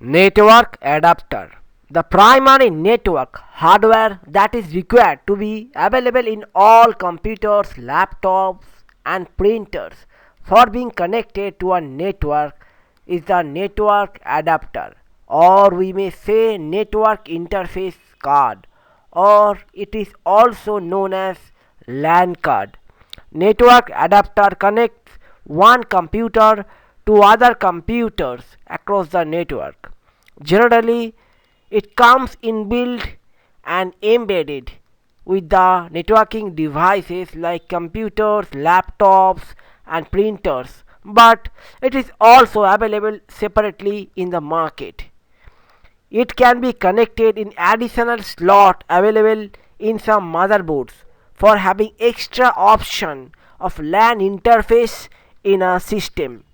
Network adapter. The primary network hardware that is required to be available in all computers, laptops, and printers for being connected to a network is the network adapter, or we may say network interface card, or it is also known as LAN card. Network adapter connects one computer to other computers across the network. Generally, it comes inbuilt and embedded with the networking devices like computers, laptops, and printers, but it is also available separately in the market. It can be connected in additional slot available in some motherboards for having extra option of LAN interface in a system.